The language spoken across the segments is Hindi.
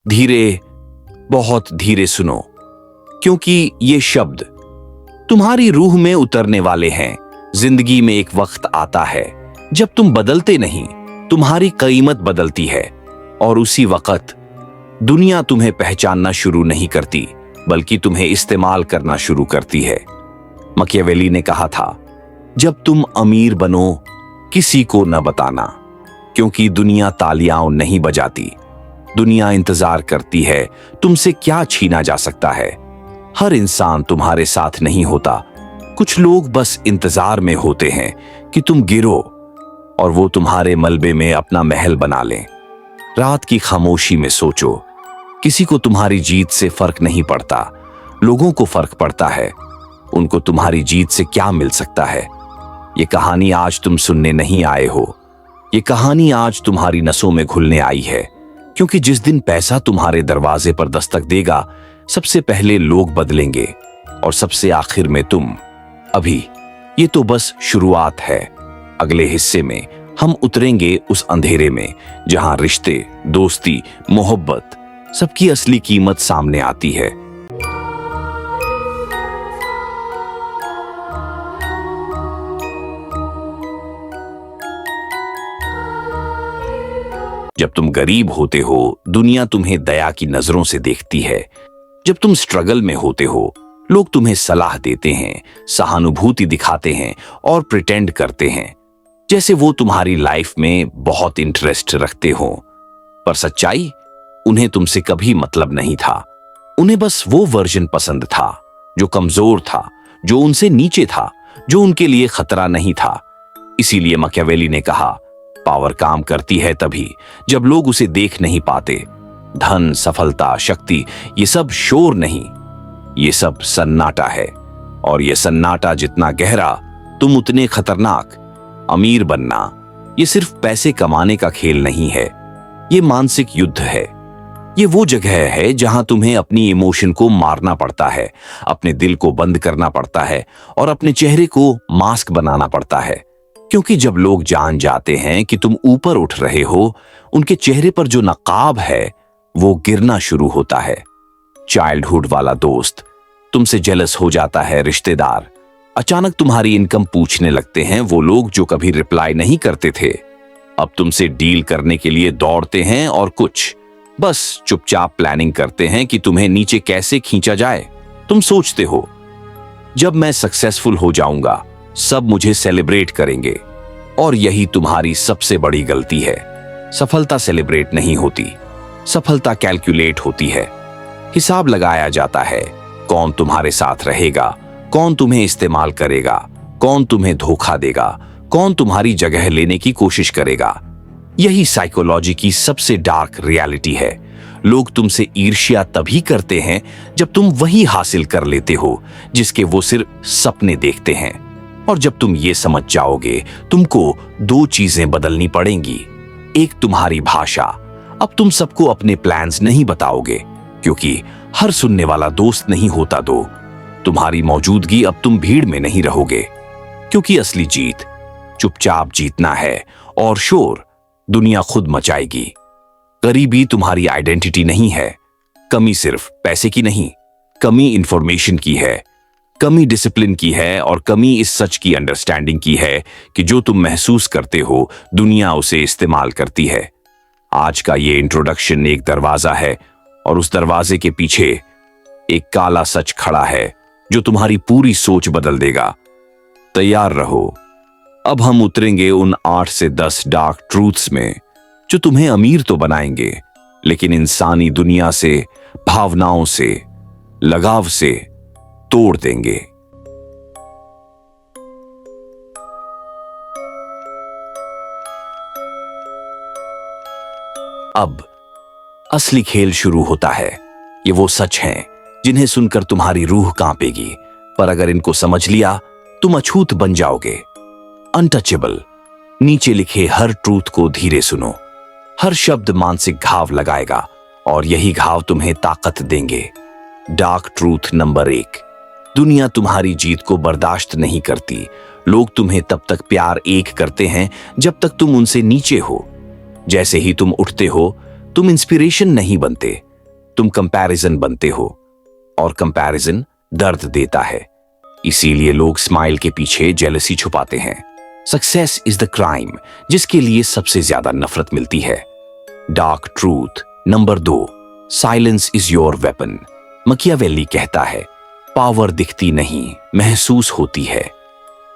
धीरे, बहुत धीरे सुनो, क्योंकि ये शब्द तुम्हारी रूह में उतरने वाले हैं। जिंदगी में एक वक्त आता है जब तुम बदलते नहीं, तुम्हारी कीमत बदलती है। और उसी वक्त दुनिया तुम्हें पहचानना शुरू नहीं करती, बल्कि तुम्हें इस्तेमाल करना शुरू करती है। मकियावेली ने कहा था, जब तुम अमीर बनो किसी को न बताना, क्योंकि दुनिया तालियां नहीं बजाती। दुनिया इंतजार करती है तुमसे क्या छीना जा सकता है। हर इंसान तुम्हारे साथ नहीं होता, कुछ लोग बस इंतजार में होते हैं कि तुम गिरो और वो तुम्हारे मलबे में अपना महल बना लें। रात की खामोशी में सोचो, किसी को तुम्हारी जीत से फर्क नहीं पड़ता, लोगों को फर्क पड़ता है। उनको तुम्हारी जीत से क्या मिल सकता है। ये कहानी आज तुम सुनने नहीं आए हो, ये कहानी आज तुम्हारी नसों में घुलने आई है। क्योंकि जिस दिन पैसा तुम्हारे दरवाजे पर दस्तक देगा, सबसे पहले लोग बदलेंगे और सबसे आखिर में तुम। अभी ये तो बस शुरुआत है। अगले हिस्से में हम उतरेंगे उस अंधेरे में जहां रिश्ते, दोस्ती, मोहब्बत, सबकी असली कीमत सामने आती है। जब तुम गरीब होते हो, दुनिया तुम्हें दया की नजरों से देखती है। जब तुम स्ट्रगल में होते हो, लोग तुम्हें सलाह देते हैं, सहानुभूति दिखाते हैं और प्रिटेंड करते हैं जैसे वो तुम्हारी लाइफ में बहुत इंटरेस्ट रखते हो। पर सच्चाई, उन्हें तुमसे कभी मतलब नहीं था। उन्हें बस वो वर्जन पसंद था जो कमजोर था, जो उनसे नीचे था, जो उनके लिए खतरा नहीं था। इसीलिए मकियावेली ने कहा, पावर काम करती है तभी जब लोग उसे देख नहीं पाते। धन, सफलता, शक्ति, ये सब शोर नहीं, ये सब सन्नाटा है। और ये सन्नाटा जितना गहरा, तुम उतने खतरनाक। अमीर बनना ये सिर्फ पैसे कमाने का खेल नहीं है, ये मानसिक युद्ध है। ये वो जगह है जहां तुम्हें अपनी इमोशन को मारना पड़ता है, अपने दिल को बंद करना पड़ता है और अपने चेहरे को मास्क बनाना पड़ता है। क्योंकि जब लोग जान जाते हैं कि तुम ऊपर उठ रहे हो, उनके चेहरे पर जो नकाब है वो गिरना शुरू होता है। चाइल्डहुड वाला दोस्त, तुमसे जेलस हो जाता है रिश्तेदार, अचानक तुम्हारी इनकम पूछने लगते हैं वो लोग जो कभी रिप्लाई नहीं करते थे। अब तुमसे डील करने के लिए दौड़ते हैं और कुछ बस चुपचाप प्लानिंग करते हैं कि तुम्हें नीचे कैसे खींचा जाए। तुम सोचते हो, जब मैं सक्सेसफुल हो जाऊंगा सब मुझे सेलिब्रेट करेंगे। और यही तुम्हारी सबसे बड़ी गलती है। सफलता सेलिब्रेट नहीं होती, सफलता कैलकुलेट होती है। हिसाब लगाया जाता है, कौन तुम्हारे साथ रहेगा, कौन तुम्हें इस्तेमाल करेगा, कौन तुम्हें धोखा देगा, कौन तुम्हारी जगह लेने की कोशिश करेगा। यही साइकोलॉजी की सबसे डार्क रियलिटी है। लोग तुमसे ईर्ष्या तभी करते हैं जब तुम वही हासिल कर लेते हो जिसके वो सिर्फ सपने देखते हैं। और जब तुम ये समझ जाओगे, तुमको दो चीजें बदलनी पड़ेंगी। एक, तुम्हारी भाषा। अब तुम सबको अपने प्लान्स नहीं बताओगे, क्योंकि हर सुनने वाला दोस्त नहीं होता। दो, तुम्हारी मौजूदगी। अब तुम भीड़ में नहीं रहोगे, क्योंकि असली जीत चुपचाप जीतना है और शोर दुनिया खुद मचाएगी। गरीबी तुम्हारी आइडेंटिटी नहीं है। कमी सिर्फ पैसे की नहीं, कमी इंफॉर्मेशन की है, कमी डिसिप्लिन की है और कमी इस सच की अंडरस्टैंडिंग की है कि जो तुम महसूस करते हो, दुनिया उसे इस्तेमाल करती है। आज का ये इंट्रोडक्शन एक दरवाजा है और उस दरवाजे के पीछे एक काला सच खड़ा है जो तुम्हारी पूरी सोच बदल देगा। तैयार रहो, अब हम उतरेंगे उन 8 से 10 डार्क ट्रूथ्स में जो तुम्हें अमीर तो बनाएंगे, लेकिन इंसानी दुनिया से, भावनाओं से, लगाव से तोड़ देंगे। अब असली खेल शुरू होता है। ये वो सच हैं जिन्हें सुनकर तुम्हारी रूह कांपेगी, पर अगर इनको समझ लिया तुम अछूत बन जाओगे, अनटचेबल। नीचे लिखे हर ट्रूथ को धीरे सुनो। हर शब्द मानसिक घाव लगाएगा और यही घाव तुम्हें ताकत देंगे। डार्क ट्रूथ नंबर 1, दुनिया तुम्हारी जीत को बर्दाश्त नहीं करती। लोग तुम्हें तब तक प्यार एक करते हैं जब तक तुम उनसे नीचे हो। जैसे ही तुम उठते हो, तुम इंस्पिरेशन नहीं बनते, तुम कंपैरिजन बनते हो और कंपैरिजन दर्द देता है। इसीलिए लोग स्माइल के पीछे जेलसी छुपाते हैं। सक्सेस इज द क्राइम जिसके लिए सबसे ज्यादा नफरत मिलती है। Dark truth number 2, silence is your weapon. Machiavelli कहता है, पावर दिखती नहीं, महसूस होती है।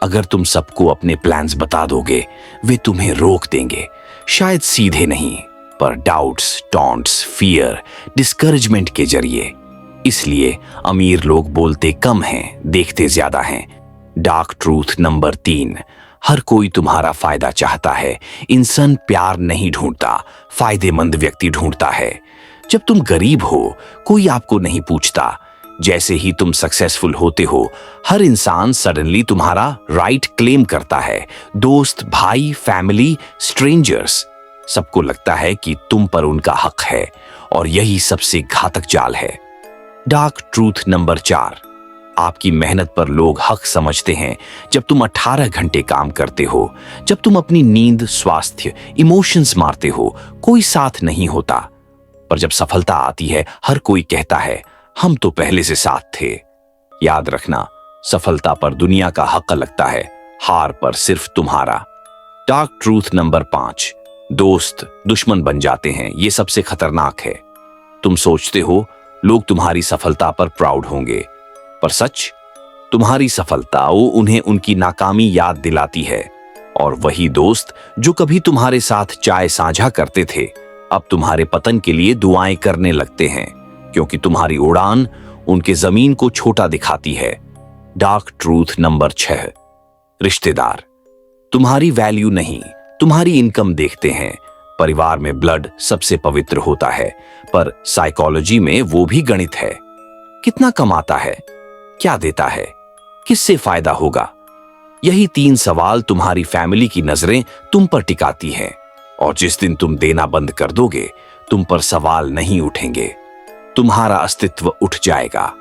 अगर तुम सबको अपने प्लान्स बता दोगे, वे तुम्हें रोक देंगे। शायद सीधे नहीं, पर डाउट्स, टॉन्ट्स, फियर, डिस्करेजमेंट के जरिए। इसलिए अमीर लोग बोलते कम हैं, देखते ज्यादा हैं। डार्क ट्रूथ नंबर 3, हर कोई तुम्हारा फायदा चाहता है। इंसान प्यार नहीं ढूंढता, फायदेमंद व्यक्ति ढूंढता है। जब तुम गरीब हो, कोई आपको नहीं पूछता। जैसे ही तुम सक्सेसफुल होते हो, हर इंसान सडनली तुम्हारा राइट क्लेम करता है। दोस्त, भाई, फैमिली, स्ट्रेंजर्स, सबको लगता है कि तुम पर उनका हक है, और यही सबसे घातक जाल है। डार्क ट्रूथ नंबर 4, आपकी मेहनत पर लोग हक समझते हैं जब तुम 18 घंटे काम करते हो। जब तुम अपनी नींद, स्वास्थ्य, इमोशंस मारते हो, कोई साथ नहीं होता। पर जब सफलता आती है, हर कोई कहता है, हम तो पहले से साथ थे। याद रखना, सफलता पर दुनिया का हक लगता है, हार पर सिर्फ तुम्हारा। डार्क ट्रूथ नंबर 5, दोस्त दुश्मन बन जाते हैं। ये सबसे खतरनाक है। तुम सोचते हो लोग तुम्हारी सफलता पर प्राउड होंगे, पर सच, तुम्हारी सफलता उन्हें उनकी नाकामी याद दिलाती है। और वही दोस्त जो कभी तुम्हारे साथ चाय साझा करते थे, अब तुम्हारे पतन के लिए दुआएं करने लगते हैं, क्योंकि तुम्हारी उड़ान उनके जमीन को छोटा दिखाती है। डार्क ट्रूथ नंबर 6, रिश्तेदार तुम्हारी वैल्यू नहीं, तुम्हारी इनकम देखते हैं। परिवार में ब्लड सबसे पवित्र होता है, पर साइकोलॉजी में वो भी गणित है। कितना कमाता है, क्या देता है, किससे फायदा होगा? यही 3 सवाल तुम्हारी फैमिली की नजरें तुम पर टिकाती हैं, और जिस दिन तुम देना बंद कर दोगे, तुम पर सवाल नहीं उठेंगे, तुम्हारा अस्तित्व उठ जाएगा।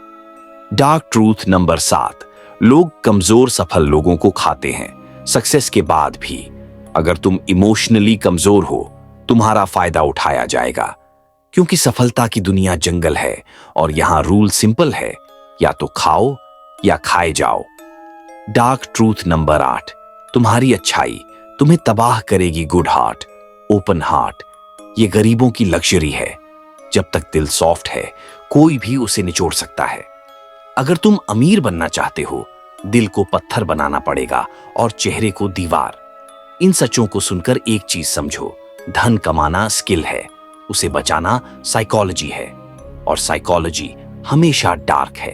डार्क ट्रूथ नंबर 7, लोग कमजोर सफल लोगों को खाते हैं सक्सेस के बाद भी। अगर तुम इमोशनली कमजोर हो, तुम्हारा फायदा उठाया जाएगा, क्योंकि सफलता की दुनिया जंगल है, और यहां रूल सिंपल है, या तो खाओ या खाए जाओ। डार्क ट्रूथ नंबर 8, तुम्हारी अच्छाई तुम्हें तबाह करेगी। गुड हार्ट, ओपन हार्ट, ये गरीबों की लग्जरी है। जब तक दिल सॉफ्ट है, कोई भी उसे निचोड़ सकता है। अगर तुम अमीर बनना चाहते हो, दिल को पत्थर बनाना पड़ेगा और चेहरे को दीवार। इन सच्चों को सुनकर एक चीज समझो, धन कमाना स्किल है, उसे बचाना साइकोलॉजी है, और साइकोलॉजी हमेशा डार्क है।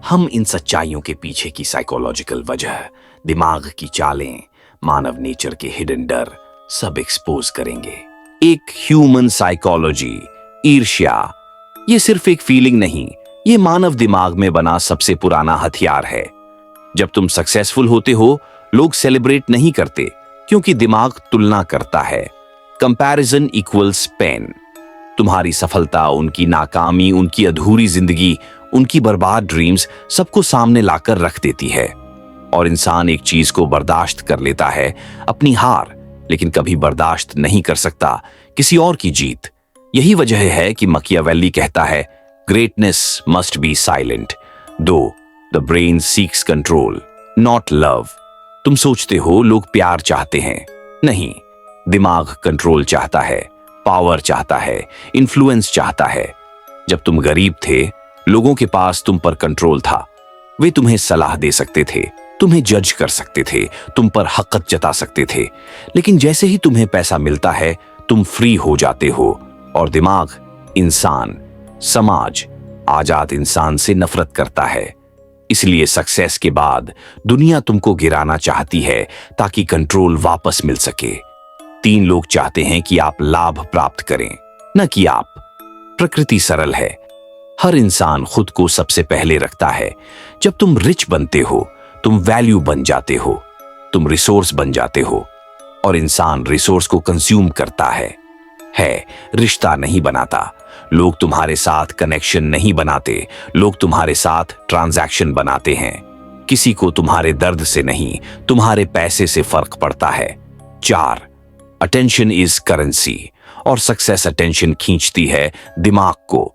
हम इन सच्चाइयों के पीछे की साइकोलॉजिकल वजह, दिमाग की चालें, मानव नेचर के हिडन डर सब एक्सपोज करेंगे। एक ह्यूमन साइकोलॉजी, ईर्ष्या, ये सिर्फ एक फीलिंग नहीं, ये मानव दिमाग में बना सबसे पुराना हथियार है। जब तुम सक्सेसफुल होते हो, लोग सेलिब्रेट नहीं करते, क्योंकि दिमाग तुलना करता है। Comparison equals pain. तुम्हारी सफलता, उनकी नाकामी, उनकी अधूरी जिंदगी, उनकी बर्बाद ड्रीम्स सबको सामने लाकर रख देती है। और इंसान एक चीज को बर्दाश्त कर लेता है, अपनी हार, लेकिन कभी बर्दाश्त नहीं कर सकता किसी और की जीत। यही वजह है कि मकियावेली कहता है, greatness must be silent, though the brain seeks control not love. तुम सोचते हो लोग प्यार चाहते हैं, नहीं, दिमाग कंट्रोल चाहता है, पावर चाहता है, इन्फ्लुएंस चाहता है। जब तुम गरीब थे, लोगों के पास तुम पर कंट्रोल था। वे तुम्हें सलाह दे सकते थे, तुम्हें जज कर सकते थे, तुम पर हक़्क़त जता सकते थे। लेकिन जैसे ही तुम्हें पैसा मिलता है, तुम फ्री हो जाते हो, और दिमाग, इंसान, समाज, आजाद इंसान से नफरत करता है। इसलिए सक्सेस के बाद दुनिया तुमको गिराना चाहती है, ताकि कंट्रोल वापस मिल सके। 3 लोग चाहते हैं कि आप लाभ प्राप्त करें, न कि आप। प्रकृति सरल है, हर इंसान खुद को सबसे पहले रखता है। जब तुम रिच बनते हो, तुम वैल्यू बन जाते हो, तुम रिसोर्स बन जाते हो, और इंसान रिसोर्स को कंज्यूम करता है, रिश्ता नहीं बनाता। लोग तुम्हारे साथ कनेक्शन नहीं बनाते, लोग तुम्हारे साथ ट्रांजैक्शन बनाते हैं। किसी को तुम्हारे दर्द से नहीं, तुम्हारे पैसे से फर्क पड़ता है। 4, अटेंशन इज करेंसी, और सक्सेस अटेंशन खींचती है दिमाग को,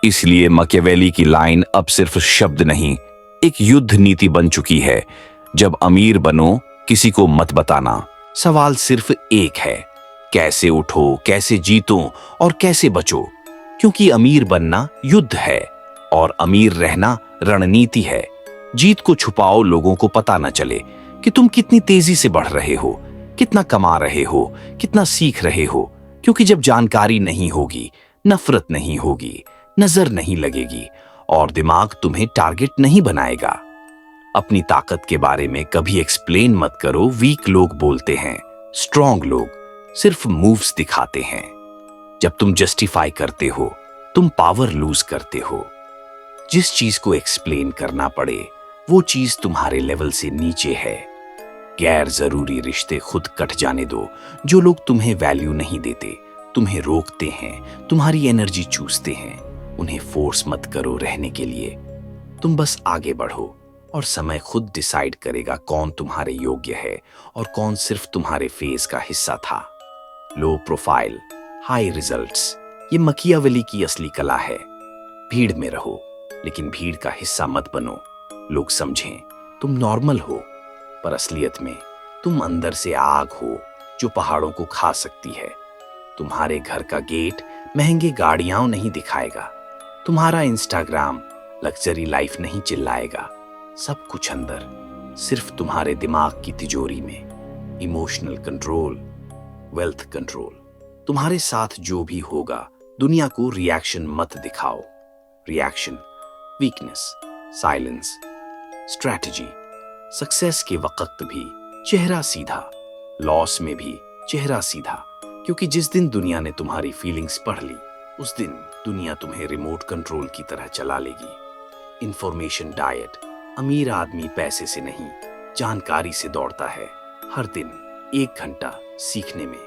इसलिए मकियावेली की लाइन अब सिर्फ शब्द नहीं, एक युद्ध नीति बन चुकी है। जब अमीर बनो, किसी को मत बताना। सवाल सिर्फ एक है, कैसे उठो, कैसे जीतो और कैसे बचो। क्योंकि अमीर बनना युद्ध है और अमीर रहना रणनीति है। जीत को छुपाओ, लोगों को पता न चले कि तुम कितनी तेजी से बढ़ रहे हो, कितना कमा रहे हो, कितना सीख रहे हो। क्योंकि जब जानकारी नहीं होगी, नफरत नहीं होगी, नजर नहीं लगेगी और दिमाग तुम्हें टारगेट नहीं बनाएगा। अपनी ताकत के बारे में कभी एक्सप्लेन मत करो। वीक लोग बोलते हैं, स्ट्रॉन्ग लोग सिर्फ मूव्स दिखाते हैं। जब तुम जस्टिफाई करते हो, तुम पावर लूज करते हो। जिस चीज को एक्सप्लेन करना पड़े, वो चीज तुम्हारे लेवल से नीचे है। गैर जरूरी रिश्ते खुद कट जाने दो। जो लोग तुम्हें वैल्यू नहीं देते, तुम्हें रोकते हैं, तुम्हारी एनर्जी चूसते हैं, उन्हें फोर्स मत करो रहने के लिए। तुम बस आगे बढ़ो और समय खुद डिसाइड करेगा कौन तुम्हारे योग्य है और कौन सिर्फ तुम्हारे फेज का हिस्सा था। लो प्रोफाइल, हाई रिजल्ट्स, ये मकियावेली की असली कला है। भीड़ में रहो, लेकिन भीड़ का हिस्सा मत बनो। लोग समझें तुम नॉर्मल हो, पर असलियत में तुम अंदर से आग हो जो पहाड़ों को खा सकती है। तुम्हारे घर का गेट महंगे गाड़ियां नहीं दिखाएगा। तुम्हारा इंस्टाग्राम लग्जरी लाइफ नहीं चिल्लाएगा। सब कुछ अंदर, सिर्फ तुम्हारे दिमाग की तिजोरी में। Emotional control, wealth control. तुम्हारे साथ जो भी होगा, दुनिया को रिएक्शन मत दिखाओ। Reaction weakness, silence, strategy. Success के वक्त भी चेहरा सीधा, लॉस में भी चेहरा सीधा। क्योंकि जिस दिन दुनिया ने तुम्हारी फीलिंग्स पढ़ ली, उस दिन दुनिया तुम्हें रिमोट कंट्रोल की तरह चला लेगी। Information diet. अमीर आदमी पैसे से नहीं, जानकारी से दौड़ता है। हर दिन 1 घंटा सीखने में,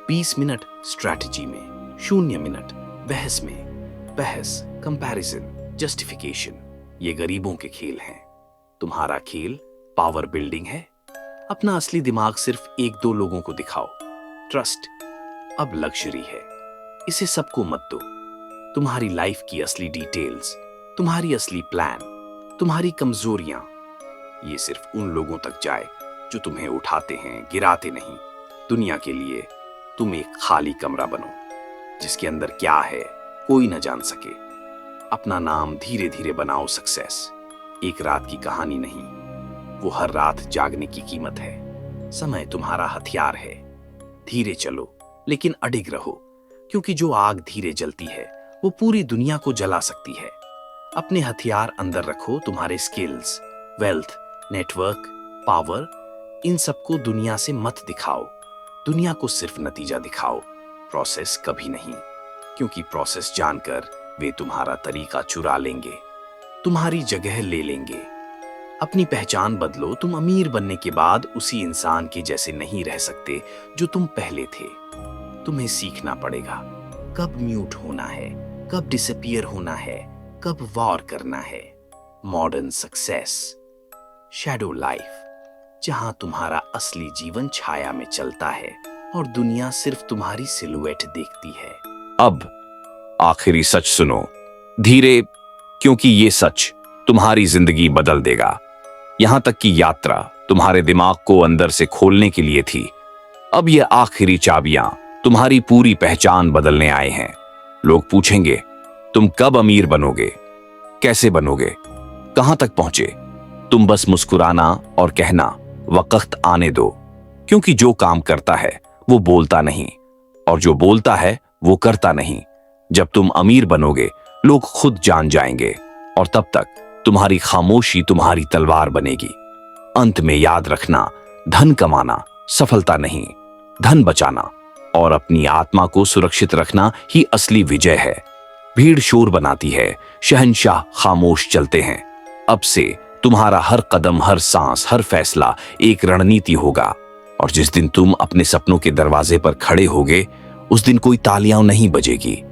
20 मिनट स्ट्रैटेजी में, 0 मिनट बहस में। बहस, कंपैरिजन, जस्टिफिकेशन, ये गरीबों के खेल हैं। तुम्हारा खेल पावर बिल्डिंग है। अपना असली दिमाग सिर्फ 1-2 लोगों को दिखाओ। ट्रस्ट अब लग्जरी है, इसे सबको मत दो। तुम्हारी लाइफ की असली डिटेल्स, तुम्हारी असली प्लान, तुम्हारी कमजोरियां, ये सिर्फ उन लोगों तक जाए जो तुम्हें उठाते हैं, गिराते नहीं। दुनिया के लिए तुम एक खाली कमरा बनो, जिसके अंदर क्या है कोई न जान सके। अपना नाम धीरे धीरे बनाओ। सक्सेस एक रात की कहानी नहीं, वो हर रात जागने की कीमत है। समय तुम्हारा हथियार है। धीरे चलो, लेकिन अडिग रहो। क्योंकि जो आग धीरे जलती है, वो पूरी दुनिया को जला सकती है। अपने हथियार अंदर रखो। तुम्हारे स्किल्स, वेल्थ, नेटवर्क, पावर, इन सबको दुनिया से मत दिखाओ। दुनिया को सिर्फ नतीजा दिखाओ, प्रोसेस कभी नहीं। क्योंकि प्रोसेस जानकर वे तुम्हारा तरीका चुरा लेंगे, तुम्हारी जगह ले लेंगे। अपनी पहचान बदलो। तुम अमीर बनने के बाद उसी इंसान के जैसे नहीं रह सकते जो तुम पहले थे। तुम्हें सीखना पड़ेगा कब म्यूट होना है, कब डिसअपीयर होना है, कब वॉर करना है। मॉडर्न सक्सेस, शैडो लाइफ, जहां तुम्हारा असली जीवन छाया में चलता है और दुनिया सिर्फ तुम्हारी सिलुएट देखती है। अब आखिरी सच सुनो धीरे, क्योंकि ये सच तुम्हारी जिंदगी बदल देगा। यहां तक कि यात्रा तुम्हारे दिमाग को अंदर से खोलने के लिए थी। अब ये आखिरी चाबियां तुम्हारी पूरी पहचान बदलने आए हैं। लोग पूछेंगे, तुम कब अमीर बनोगे, कैसे बनोगे, कहां तक पहुंचे? तुम बस मुस्कुराना और कहना, वक्त आने दो। क्योंकि जो काम करता है वो बोलता नहीं, और जो बोलता है वो करता नहीं। जब तुम अमीर बनोगे, लोग खुद जान जाएंगे, और तब तक तुम्हारी खामोशी तुम्हारी तलवार बनेगी। अंत में याद रखना, धन कमाना सफलता नहीं, धन बचाना और अपनी आत्मा को सुरक्षित रखना ही असली विजय है। भीड़ शोर बनाती है, शहंशाह खामोश चलते हैं। अब से तुम्हारा हर कदम, हर सांस, हर फैसला एक रणनीति होगा। और जिस दिन तुम अपने सपनों के दरवाजे पर खड़े होगे, उस दिन कोई तालियां नहीं बजेगी,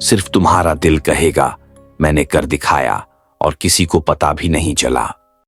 सिर्फ तुम्हारा दिल कहेगा, मैंने कर दिखाया और किसी को पता भी नहीं चला।